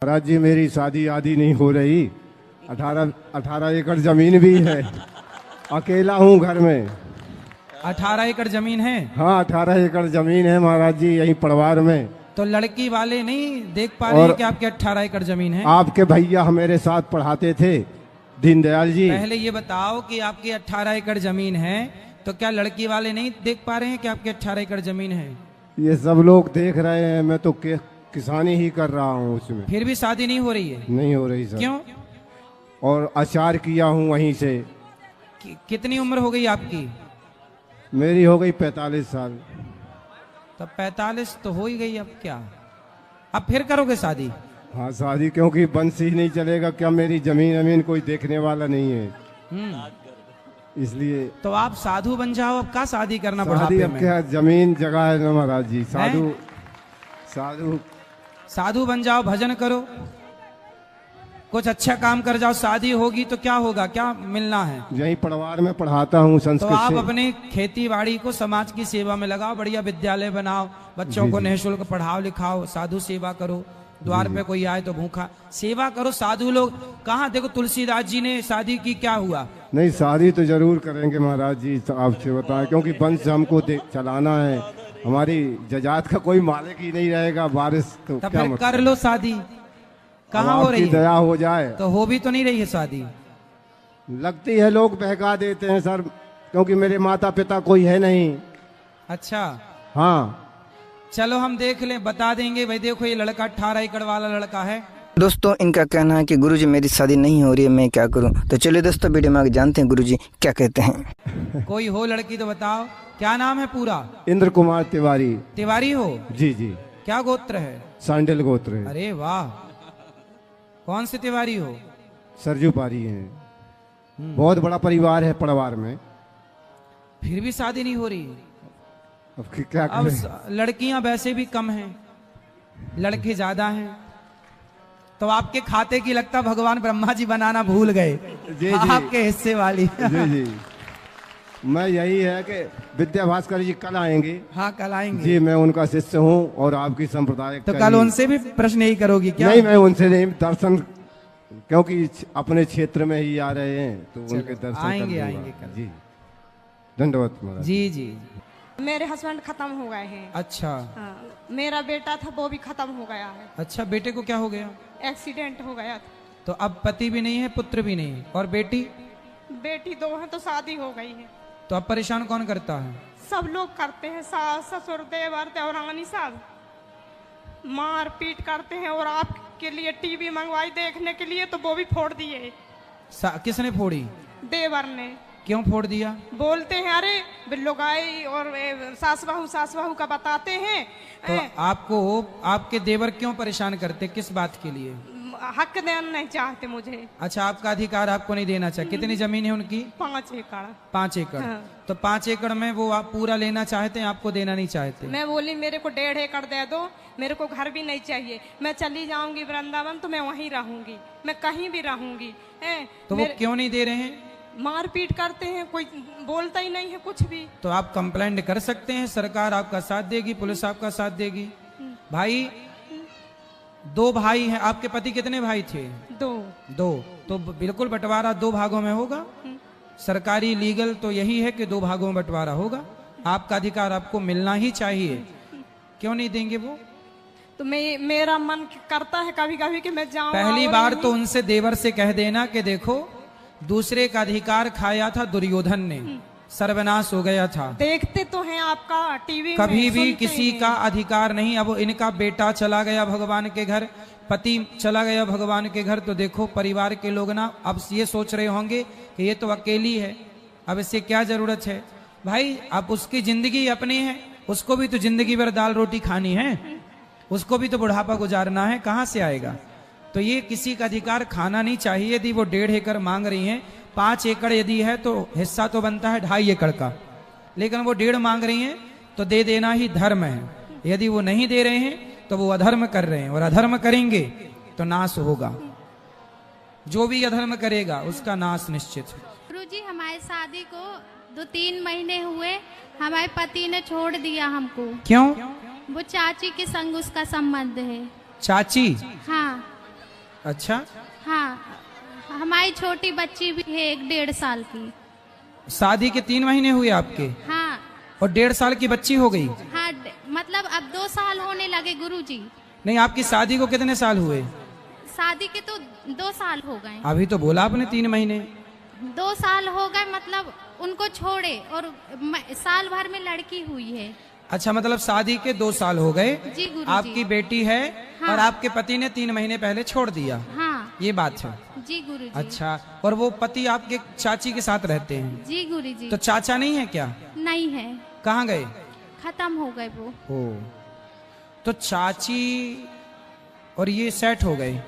महाराज जी मेरी शादी आदि नहीं हो रही। 18 एकड़ जमीन भी है, अकेला हूँ घर में। 18 एकड़ जमीन है? हाँ 18 एकड़ जमीन है महाराज जी, यही परिवार में। तो लड़की वाले नहीं देख पा रहे हैं कि आपके 18 एकड़ जमीन है? आपके भैया मेरे साथ पढ़ाते थे, दीनदयाल जी। पहले ये बताओ कि आपकी 18 एकड़ जमीन है, तो क्या लड़की वाले नहीं देख पा रहे हैं कि आपके 18 एकड़ जमीन है? ये सब लोग देख रहे हैं, मैं तो किसानी ही कर रहा हूँ उसमें। फिर भी शादी नहीं हो रही है? नहीं हो रही सर। क्यों? और आचार किया हूँ वहीं से। कितनी उम्र हो गई आपकी? मेरी हो गई 45 साल। तब 45 तो हो ही गई, अब क्या, अब फिर करोगे शादी? हाँ शादी, क्योंकि वंश ही नहीं चलेगा। क्या मेरी जमीन कोई देखने वाला नहीं है, इसलिए। तो आप साधु बन जाओ, अब क्या शादी करना शादी बुढ़ापे अब में? क्या, जमीन जगह है ना महाराज जी। साधु साधु साधु बन जाओ, भजन करो, कुछ अच्छा काम कर जाओ। शादी होगी तो क्या होगा, क्या मिलना है? यही परिवार में पढ़ाता हूँ तो संस्कृत आप से। अपने खेती बाड़ी को समाज की सेवा में लगाओ, बढ़िया विद्यालय बनाओ, बच्चों को निःशुल्क पढ़ाओ लिखाओ, साधु सेवा करो। द्वार पे कोई आए तो भूखा सेवा करो। साधु लोग कहाँ, देखो तुलसीदास जी ने शादी की, क्या हुआ? नहीं शादी तो जरूर करेंगे महाराज जी, आपसे बताएं, क्योंकि वंश हमको चलाना है। हमारी जजात का कोई मालिक ही नहीं रहेगा, बारिश तो तब क्या फिर मतलब? कर लो शादी। कहाँ हो रही है? दया हो जाए तो हो भी तो नहीं रही है शादी। लगती है, लोग बहका देते हैं सर, क्योंकि मेरे माता पिता कोई है नहीं। अच्छा हाँ चलो हम देख लें, बता देंगे। भाई देखो ये लड़का 18 एकड़ वाला लड़का है। दोस्तों इनका कहना है कि गुरुजी मेरी शादी नहीं हो रही है, मैं क्या करूं। तो चलिए दोस्तों वीडियो में आगे जानते हैं गुरुजी क्या कहते हैं। कोई हो लड़की तो बताओ, क्या नाम है पूरा? इंद्र कुमार तिवारी। तिवारी हो? जी जी। क्या गोत्र है? सांडल गोत्र है। अरे वाह, कौन से तिवारी हो? सरजू पारी है। बहुत बड़ा परिवार है, परिवार में। फिर भी शादी नहीं हो रही? अब क्या अब करें? लड़कियां वैसे भी कम हैं, लड़के ज्यादा हैं। तो आपके खाते की लगता भगवान ब्रह्मा जी बनाना भूल गए, जी। आपके हिस्से वाली। जी जी। मैं यही है कि विद्या भास्कर जी कल आएंगे। हाँ कल आएंगे जी, मैं उनका शिष्य हूँ और आपकी संप्रदाय तो कल उनसे भी प्रश्न यही करोगी क्या? नहीं, मैं उनसे नहीं, दर्शन, क्योंकि अपने क्षेत्र में ही आ रहे हैं तो उनके दर्शन आएंगे कर आएंगे लूंगा। कल। जी दंडवत महाराज। जी जी। मेरे हस्बैंड खत्म हो गए हैं। अच्छा हाँ, मेरा बेटा था वो भी खत्म हो गया है। अच्छा, बेटे को क्या हो गया? एक्सीडेंट हो गया था। तो अब पति भी नहीं है, पुत्र भी नहीं है, और बेटी? बेटी 2 है तो शादी हो गई है। तो अब परेशान कौन करता है? सब लोग करते हैं, सास ससुर देवर देवरानी सब मार पीट करते हैं। और आपके लिए टीवी मंगवाई देखने के लिए तो वो भी फोड़ दिए। किसने फोड़ी? देवर ने। क्यों फोड़ दिया? बोलते हैं अरे बिल्लो गाय और सास बहू का बताते हैं। तो आपको आपके देवर क्यों परेशान करते, किस बात के लिए? हक देना नहीं चाहते मुझे। अच्छा, आपका अधिकार आपको नहीं देना चाहिए। कितनी जमीन है उनकी? 5 एकड़। 5 एकड़। हाँ। तो 5 एकड़ में वो आप पूरा लेना चाहते हैं, आपको देना नहीं चाहते? मैं बोली मेरे को 1.5 एकड़ दे दो, मेरे को घर भी नहीं चाहिए। मैं चली जाऊंगी वृंदावन तो मैं वहीं रहूंगी, मैं कहीं भी रहूंगी। तो वो क्यों नहीं दे रहे हैं? मारपीट करते हैं, कोई बोलता ही नहीं है कुछ भी। तो आप कंप्लेंट कर सकते हैं, सरकार आपका साथ देगी, पुलिस आपका साथ देगी। भाई 2 भाई हैं, आपके पति कितने भाई थे? 2। तो बिल्कुल बंटवारा 2 भागों में होगा। सरकारी लीगल तो यही है कि 2 भागों में बंटवारा होगा। आपका अधिकार आपको मिलना ही चाहिए। क्यों नहीं देंगे वो? तो मेरा मन करता है कभी कभी कि मैं जाऊं। पहली बार तो उनसे देवर से कह देना कि देखो दूसरे का अधिकार खाया था दुर्योधन ने, सर्वनाश हो गया था। देखते तो हैं आपका टीवी में, कभी भी सुनते किसी हैं। का अधिकार नहीं। अब इनका बेटा चला गया भगवान के घर, पति चला गया भगवान के घर, तो देखो परिवार के लोग ना अब ये सोच रहे होंगे कि ये तो अकेली है, अब इससे क्या जरूरत है। भाई अब उसकी जिंदगी अपनी है, उसको भी तो जिंदगी भर दाल रोटी खानी है, उसको भी तो बुढ़ापा गुजारना है, कहाँ से आएगा। तो ये किसी का अधिकार खाना नहीं चाहिए। यदि वो 1.5 एकड़ मांग रही हैं, 5 एकड़ यदि है तो हिस्सा तो बनता है 2.5 एकड़ का, लेकिन वो 1.5 मांग रही हैं तो दे देना ही धर्म है। यदि वो नहीं दे रहे हैं तो वो अधर्म कर रहे हैं, और अधर्म करेंगे तो नाश होगा। जो भी अधर्म करेगा उसका नाश निश्चित है। गुरुजी हमारी शादी को 2-3 महीने हुए, हमारे पति ने छोड़ दिया हमको। क्यों? वो चाची के संग उसका संबंध है। चाची? हाँ। अच्छा, हाँ, हमारी छोटी बच्ची भी है 1-1.5 साल की। शादी के 3 महीने हुए आपके हाँ और 1.5 साल की बच्ची हो गई? हाँ, मतलब अब 2 साल होने लगे गुरुजी। नहीं, आपकी शादी को कितने साल हुए? शादी के तो 2 साल हो गए। अभी तो बोला आपने 3 महीने। 2 साल हो गए, मतलब उनको छोड़े और साल भर में लड़की हुई है। अच्छा, मतलब शादी के 2 साल हो गए, जी गुरुजी। आपकी बेटी है हाँ। और आपके पति ने 3 महीने पहले छोड़ दिया। हाँ ये बात है। जी गुरुजी। अच्छा, और वो पति आपके चाची के साथ रहते हैं? जी गुरुजी। तो चाचा नहीं है क्या? नहीं है, कहाँ गए? खत्म हो गए वो। ओ, तो चाची और ये सेट हो गए?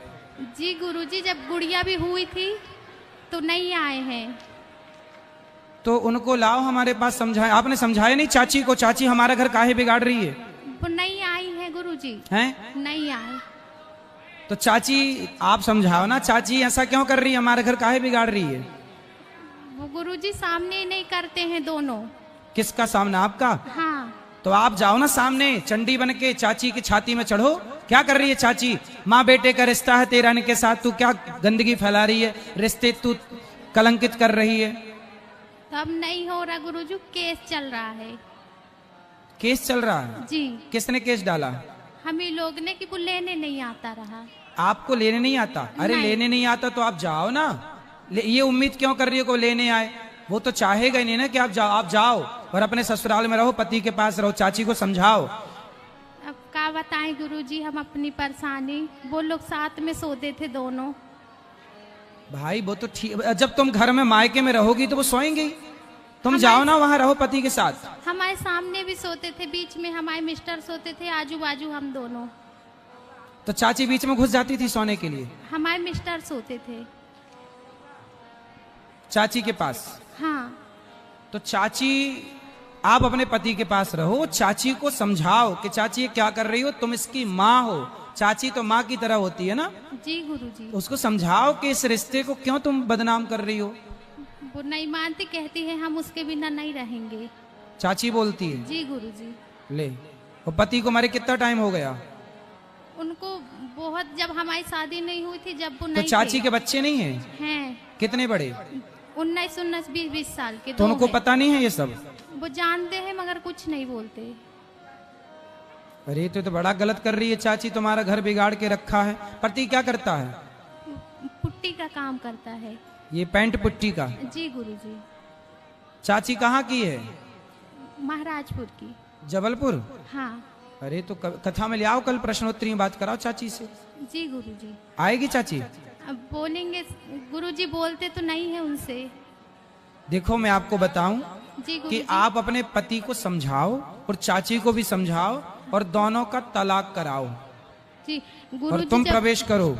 जी गुरुजी, जब गुड़िया भी हुई थी तो नहीं आए हैं। तो उनको लाओ हमारे पास, समझाए। आपने समझाया नहीं चाची को, चाची हमारा घर काहे बिगाड़ रही है? वो नहीं आई है गुरुजी। हैं? नहीं आए। तो चाची आप समझाओ ना, चाची ऐसा क्यों कर रही है, हमारा घर काहे बिगाड़ रही है? वो गुरुजी सामने नहीं करते हैं दोनों। किसका सामना? आपका? हाँ। तो आप जाओ ना सामने, चंडी बन के चाची की छाती में चढ़ो। क्या कर रही है चाची? माँ बेटे का रिश्ता है तेरा इनके साथ, तू क्या गंदगी फैला रही है, रिश्ते तू कलंकित कर रही है। तब नहीं हो रहा गुरुजी, केस चल रहा है। केस चल रहा है? जी। किसने केस डाला? हम ही लोग ने कि वो लेने नहीं आता रहा। आपको लेने नहीं आता? अरे नहीं। लेने नहीं आता तो आप जाओ ना। ये उम्मीद क्यों कर रही है को लेने आए? वो तो चाहेगा ही नहीं ना कि आप जाओ। आप जाओ और अपने ससुराल में रहो, पति के पास रहो, चाची को समझाओ। अब क्या बताएं गुरुजी हम अपनी परेशानी। वो लोग साथ में सोते थे दोनों। भाई वो तो ठीक, जब तुम घर में मायके में रहोगी तो वो सोएंगे ही। तुम जाओ ना वहां रहो पति के साथ। हमारे सामने भी सोते थे, बीच में हमारे मिस्टर सोते थे, आजू बाजू हम दोनों। तो चाची बीच में घुस जाती थी सोने के लिए? हमारे मिस्टर सोते थे। चाची के पास? हाँ। तो चाची, आप अपने पति के पास रहो, चाची को समझाओ कि चाची ये क्या कर रही हो, तुम इसकी माँ हो। चाची तो माँ की तरह होती है ना? जी गुरुजी। उसको समझाओ कि इस रिश्ते को क्यों तुम बदनाम कर रही हो। वो नहीं मानती, कहती है हम उसके बिना नहीं रहेंगे। चाची बोलती है? जी गुरुजी। ले, और पति को मारे कितना टाइम हो गया? उनको बहुत, जब हमारी शादी नहीं हुई थी, जब वो तो नहीं चाची थे। के बच्चे नहीं हैं? हैं। कितने बड़े? 19, 20 साल के। तो दो उनको हैं। पता नहीं है ये सब? वो जानते हैं मगर कुछ नहीं बोलते। अरे तो बड़ा गलत कर रही है चाची, तुम्हारा घर बिगाड़ के रखा है। पति क्या करता है? पुट्टी का काम करता है। ये पैंट पुट्टी का? जी गुरुजी। चाची कहाँ की है? महाराजपुर की। जबलपुर? हाँ। अरे तो कथा में ले आओ, कल प्रश्नोत्तरी में बात कराओ चाची से। जी गुरुजी। आएगी चाची? अब बोलेंगे गुरुजी, बोलते तो नहीं है उनसे। देखो मैं आपको बताऊं जी कि गुरुजी। आप अपने पति को समझाओ और चाची को भी समझाओ और दोनों का तलाक कराओ जी और गुरुजी। तुम प्रवेश करो।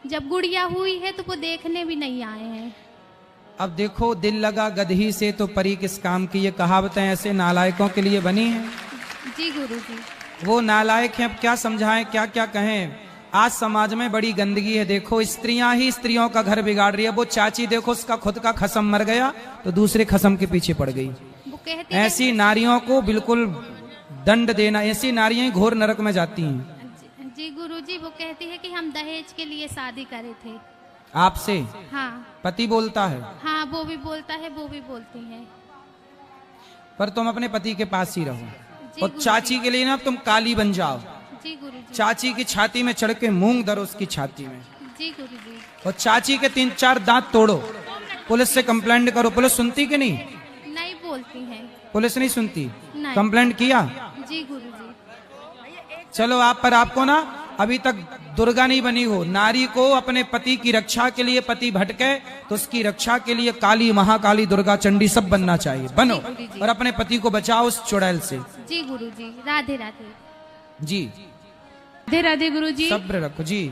जब गुड़िया हुई है तो वो देखने भी नहीं आए हैं। अब देखो, दिल लगा गदही से तो परी किस काम की, ये कहावतें ऐसे नालायकों के लिए बनी हैं। जी गुरुजी। वो नालायक हैं, अब क्या समझाएं, क्या क्या कहें। आज समाज में बड़ी गंदगी है। देखो, स्त्रियां ही स्त्रियों का घर बिगाड़ रही है। वो चाची देखो, उसका खुद का खसम मर गया तो दूसरे खसम के पीछे पड़ गई। वो कहती है ऐसी नारियों को बिल्कुल दंड देना, ऐसी नारियां ही घोर नरक में जाती हैं। जी गुरुजी, वो कहती है कि हम दहेज के लिए शादी करे थे। आपसे? हाँ। पति बोलता है? हाँ, वो भी बोलता है, वो भी बोलती है। पर तुम अपने पति के पास ही रहो जी और गुरुजी। चाची के लिए ना तुम काली बन जाओ। जी गुरुजी। चाची की छाती में चढ़ के मूंग धरो उसकी छाती में जी गुरुजी। और चाची के 3-4 दांत तोड़ो। पुलिस से कंप्लेंट करो। पुलिस सुनती कि नहीं? नहीं बोलती है। पुलिस नहीं सुनती? नहीं। कंप्लेंट किया? जी गुरुजी। चलो, आप पर आपको ना अभी तक दुर्गा नहीं बनी हो। नारी को अपने पति की रक्षा के लिए, पति भटके तो उसकी रक्षा के लिए काली, महाकाली, दुर्गा, चंडी सब बनना चाहिए। बनो जी, गुरुजी। और अपने पति को बचाओ उस चुड़ैल से। जी गुरुजी। राधे राधे। जी, राधे राधे गुरुजी। सब्र रखो। जी,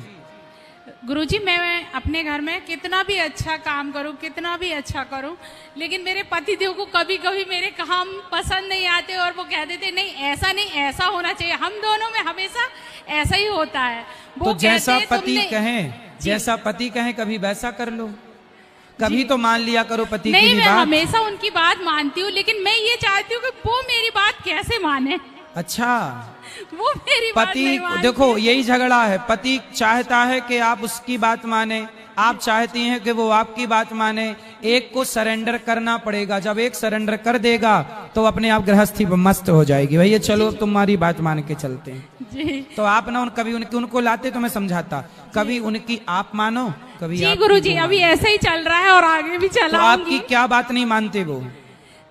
गुरुजी, मैं अपने घर में कितना भी अच्छा काम करूं, कितना भी अच्छा करूं, लेकिन मेरे पतिदेव को कभी कभी मेरे काम पसंद नहीं आते और वो कह देते नहीं ऐसा नहीं, ऐसा होना चाहिए। हम दोनों में हमेशा ऐसा ही होता है। वो तो जैसा कहते, पति तुमने- कहें, जैसा पति कहें कभी वैसा कर लो। कभी तो मान लिया करो पति की नहीं, भी मैं बात। हमेशा उनकी बात मानती हूँ, लेकिन मैं ये चाहती हूँ कि वो मेरी बात कैसे माने। अच्छा, वो मेरी बात पति नहीं मानती। देखो यही झगड़ा है, पति चाहता है कि आप उसकी बात माने, आप चाहती हैं कि वो आपकी बात माने, एक को सरेंडर करना पड़ेगा। जब एक सरेंडर कर देगा तो अपने आप गृहस्थी मस्त हो जाएगी। भैया चलो तुम्हारी बात मान के चलते हैं। जी तो आप ना कभी उनको लाते तो मैं समझाता, कभी उनकी आप मानो, कभी जी आप गुरुजी, अभी ऐसे ही चल रहा है और आगे भी तो चलाऊंगी। आपकी क्या बात नहीं मानते वो?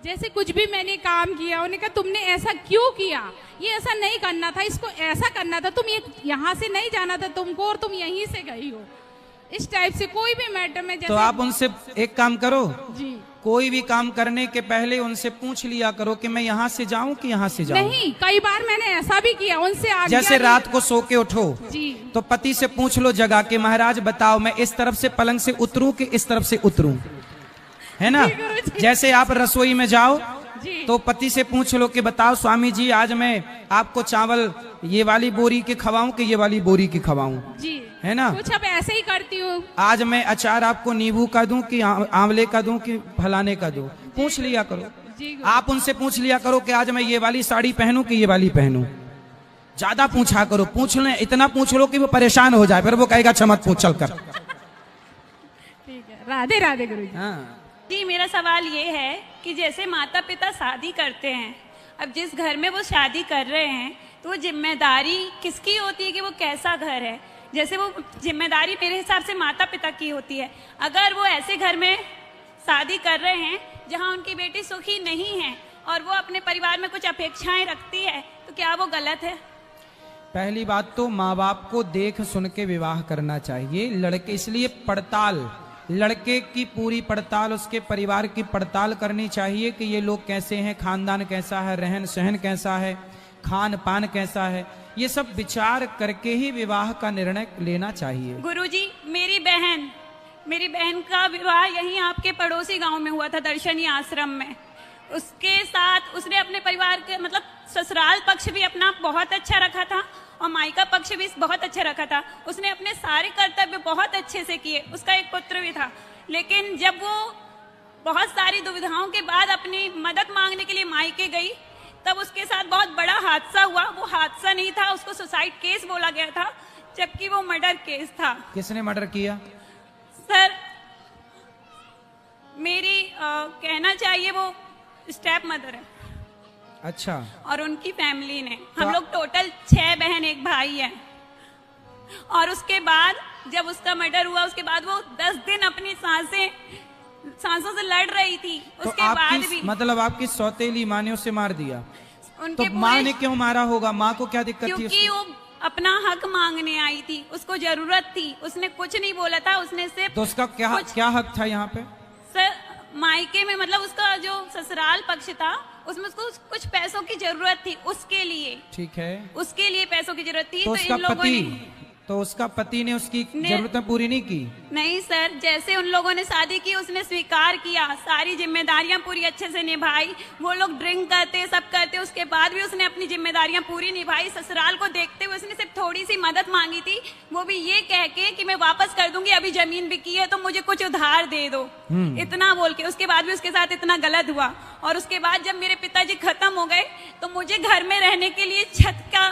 जैसे कुछ भी मैंने काम किया, उन्होंने कहा तुमने ऐसा क्यों किया, ये ऐसा नहीं करना था, इसको ऐसा करना था, तुम ये यहाँ से नहीं जाना था तुमको और तुम यहीं से गई हो। इस टाइप से कोई भी मैटर में जैसे तो आप उनसे एक काम करो, जी कोई भी काम करने के पहले उनसे पूछ लिया करो कि मैं यहाँ से जाऊं कि यहाँ से जाऊं। नहीं, कई बार मैंने ऐसा भी किया, उनसे आज्ञा जैसे ली। रात को सो के उठो जी तो पति से पूछ लो जगा के, महाराज बताओ मैं इस तरफ से पलंग से उतरूं कि इस तरफ से उतरूं, है ना? जी, गुरुजी। जैसे आप रसोई में जाओ जी तो पति से पूछ लो कि बताओ स्वामी जी आज मैं आपको चावल ये वाली बोरी के खवाऊं कि ये वाली बोरी के खवाऊं, जी, है ना? कुछ अब ऐसे ही करती हूँ। आज मैं अचार आपको नींबू का दूं कि आंवले का दूं कि फलाने का दूं, पूछ लिया करो। जी आप उनसे पूछ लिया करो कि आज मैं ये वाली साड़ी पहनूं कि ये वाली पहनूं। ज्यादा पूछा करो, पूछ ले, इतना पूछ लो कि वो परेशान हो जाए, फिर वो कहेगा अच्छा मत पूछ चल कर। ठीक है, राधे राधे गुरुजी। हाँ जी, मेरा सवाल ये है कि जैसे माता पिता शादी करते हैं, अब जिस घर में वो शादी कर रहे हैं तो वो जिम्मेदारी किसकी होती है कि वो कैसा घर है? जैसे वो जिम्मेदारी मेरे हिसाब से माता पिता की होती है। अगर वो ऐसे घर में शादी कर रहे हैं जहां उनकी बेटी सुखी नहीं है और वो अपने परिवार में कुछ अपेक्षाएं रखती है, तो क्या वो गलत है? पहली बात तो माँ बाप को देख सुन के विवाह करना चाहिए लड़के, इसलिए पड़ताल, लड़के की पूरी पड़ताल, उसके परिवार की पड़ताल करनी चाहिए कि ये लोग कैसे हैं, खानदान कैसा है, रहन सहन कैसा है, खान पान कैसा है, ये सब विचार करके ही विवाह का निर्णय लेना चाहिए। गुरुजी, मेरी बहन का विवाह यहीं आपके पड़ोसी गांव में हुआ था, दर्शनी आश्रम में। उसके साथ उसने अपने परिवार के मतलब ससुराल पक्ष भी अपना बहुत अच्छा रखा था और मायका पक्ष भी बहुत अच्छा रखा था। उसने अपने सारे कर्तव्य बहुत अच्छे से किए। उसका एक पुत्र भी था, लेकिन जब वो बहुत सारी दुविधाओं के बाद अपनी मदद मांगने के लिए मायके गई तब उसके साथ बहुत बड़ा हादसा हुआ। वो हादसा नहीं था, उसको सुसाइड केस बोला गया था, जबकि वो मर्डर केस था। किसने मर्डर किया? सर, मेरी कहना चाहिए वो स्टेप मदर है। अच्छा, और उनकी फैमिली ने, हम लोग टोटल 6 बहन 1 भाई है। और उसके बाद जब उसका मर्डर हुआ, उसके बाद वो 10 दिन अपनी सांसों से लड़ रही थी। तो उसके बाद भी मतलब आपकी सौतेली माँ ने उसे मार दिया? उनके तो माँ पूरे- ने क्यों मारा होगा? माँ को क्या दिक्कत थी क्योंकि उसमें? वो अपना हक मांगने आई थी, उसको जरूरत थी। उसने कुछ नहीं बोला था, उसने सिर्फ तो उसका क्या हक था यहाँ पे? सर, मायके में मतलब उसका जो ससुराल पक्ष था उसमें उसको कुछ पैसों की जरूरत थी, उसके लिए, ठीक है, उसके लिए पैसों की जरूरत थी। तो तो इन लोगों ने उसका पति ने उसकी जरूरतें पूरी नहीं की? नहीं सर, जैसे उन लोगों ने शादी की उसने स्वीकार किया, सारी जिम्मेदारियां पूरी अच्छे से निभाई। वो लोग ड्रिंक करते, सब करते, उसके बाद भी उसने अपनी जिम्मेदारियां पूरी निभाई। ससुराल को देखते हुए उसने सिर्फ थोड़ी सी मदद मांगी थी, वो भी ये कह के कि मैं वापस कर दूंगी, अभी जमीन बिकी है तो मुझे कुछ उधार दे दो, इतना बोल के। उसके बाद भी उसके साथ इतना गलत हुआ। और उसके बाद जब मेरे पिताजी खत्म हो गए तो मुझे घर में रहने के लिए छत का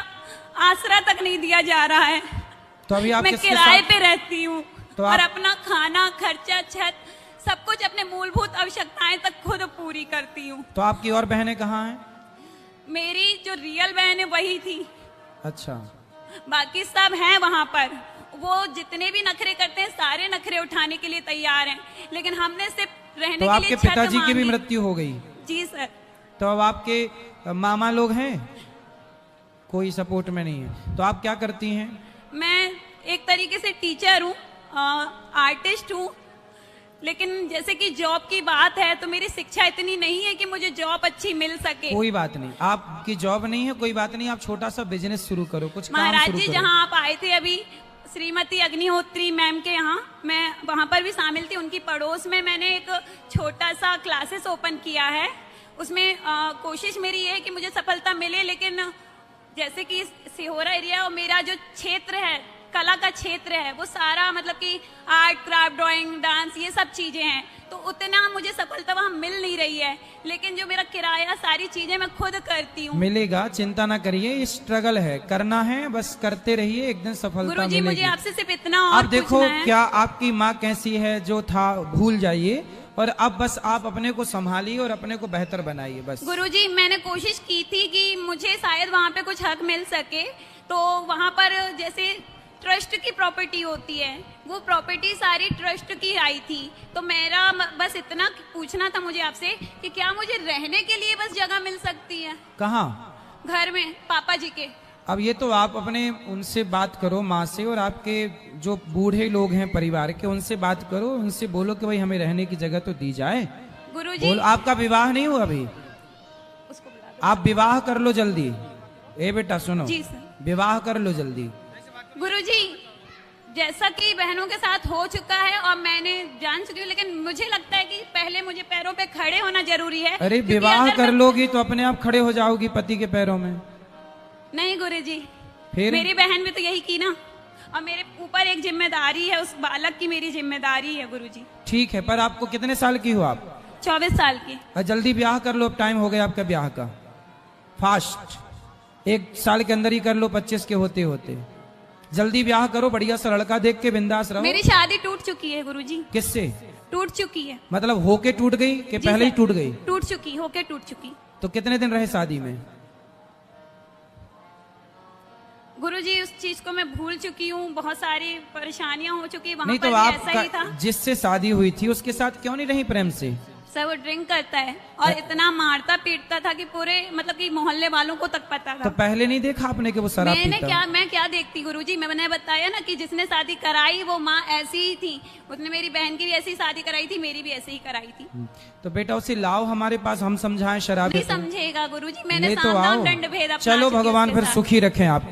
आसरा तक नहीं दिया जा रहा है। तो अभी आप मैं किसके किराए साथ? पे रहती हूँ तो और आप- अपना खाना, खर्चा, छत, सब कुछ अपने मूलभूत आवश्यकताएं तक खुद पूरी करती हूँ। तो आपकी और बहनें कहाँ हैं? मेरी जो रियल बहन है वही थी, अच्छा, बाकी सब हैं वहां पर। वो जितने भी नखरे करते हैं सारे नखरे उठाने के लिए तैयार हैं, लेकिन हमने सिर्फ रहने तो के आपके लिए छत पिताजी की भी मांगी। मृत्यु हो गई? जी सर। तो अब आपके मामा लोग हैं, कोई सपोर्ट में नहीं है, तो आप क्या करती हैं? मैं एक तरीके से टीचर हूँ, आर्टिस्ट हूँ, लेकिन जैसे कि जॉब की बात है तो मेरी शिक्षा इतनी नहीं है कि मुझे जॉब अच्छी मिल सके। कोई बात नहीं, आपकी जॉब नहीं है, कोई बात नहीं, आप छोटा सा बिजनेस शुरू करो, कुछ काम महाराज शुरू जी, करो। जहाँ आप आए थे अभी श्रीमती अग्निहोत्री मैम के यहाँ, मैं वहाँ पर भी शामिल थी। उनकी पड़ोस में मैंने एक छोटा सा क्लासेस ओपन किया है। उसमें कोशिश मेरी ये है कि मुझे सफलता मिले, लेकिन जैसे कि सिहोरा एरिया और मेरा जो क्षेत्र है कला का क्षेत्र है वो सारा मतलब कि आर्ट क्राफ्ट ड्राइंग डांस ये सब चीजें हैं, तो उतना मुझे सफलता वहाँ मिल नहीं रही है। लेकिन जो मेरा किराया सारी चीजें मैं खुद करती हूँ। मिलेगा, चिंता ना करिए, ये स्ट्रगल है, करना है, बस करते रहिए, एक दिन सफलता गुरुजी मिलेगी। मुझे आपसे सिर्फ इतना और अब देखो पूछना है। क्या आपकी माँ कैसी है, जो था भूल जाइए, और अब बस आप अपने को संभालिए और अपने को बेहतर बनाइए बस। गुरुजी मैंने कोशिश की थी कि मुझे शायद वहाँ पे कुछ हक मिल सके, तो वहाँ पर जैसे ट्रस्ट की प्रॉपर्टी होती है वो प्रॉपर्टी सारी ट्रस्ट की आई थी, तो मेरा बस इतना पूछना था मुझे आपसे कि क्या मुझे रहने के लिए बस जगह मिल सकती है कहाँ? घर में पापा जी के। अब ये तो आप अपने उनसे बात करो माँ से, और आपके जो बूढ़े लोग हैं परिवार के उनसे बात करो, उनसे बोलो कि भाई हमें रहने की जगह तो दी जाए। गुरुजी बोल, आपका विवाह नहीं हुआ अभी? उसको बुला दो। आप विवाह कर लो जल्दी। ए बेटा सुनो, जी सर। विवाह कर लो जल्दी। गुरुजी जैसा कि बहनों के साथ हो चुका है और मैंने जान चुकी हूँ, लेकिन मुझे लगता है कि पहले मुझे पैरों पे खड़े होना जरूरी है। अरे क्योंकि विवाह अगर कर मैं- लोगी तो अपने आप खड़े हो जाओगी पति के पैरों में। नहीं गुरुजी, फिर मेरी बहन भी तो यही की ना, और मेरे ऊपर एक जिम्मेदारी है, उस बालक की मेरी जिम्मेदारी है गुरुजी। ठीक है, पर आपको कितने साल की हो आप? 24 साल की। जल्दी ब्याह कर लो, अब टाइम हो गया आपका ब्याह का। फास्ट, 1 साल के अंदर ही कर लो, 25 के होते होते जल्दी ब्याह करो, बढ़िया सा लड़का देख के बिंदास रहो। मेरी शादी टूट चुकी है गुरुजी। किससे? टूट चुकी है। मतलब होके टूट गई कि जी पहले ही सर। टूट गई? टूट चुकी, होके टूट चुकी। तो कितने दिन रहे शादी में? गुरुजी उस चीज को मैं भूल चुकी हूँ, बहुत सारी परेशानियां हो चुकी, वहाँ नहीं पर तो भी ऐसा ही आप था। जिससे शादी हुई थी उसके साथ क्यों नहीं रही प्रेम से? सर वो ड्रिंक करता है और इतना मारता पीटता था कि पूरे मतलब कि मोहल्ले वालों को तक पता तो था। पहले नहीं देखा आपने कि वो शराब पीता? मैं क्या देखती गुरुजी, मैंने बताया ना कि जिसने शादी कराई वो माँ ऐसी ही थी, उसने मेरी बहन की भी ऐसी शादी कराई थी, मेरी भी ऐसे ही कराई थी। तो बेटा उसे लाओ हमारे पास, हम समझाएं शराब नहीं समझेगा गुरुजी, मैंने ले तो साम आओ। दाम दंड भेद अपना चलो चुकी भगवान उसके फिर साथ। सुखी रखें आप।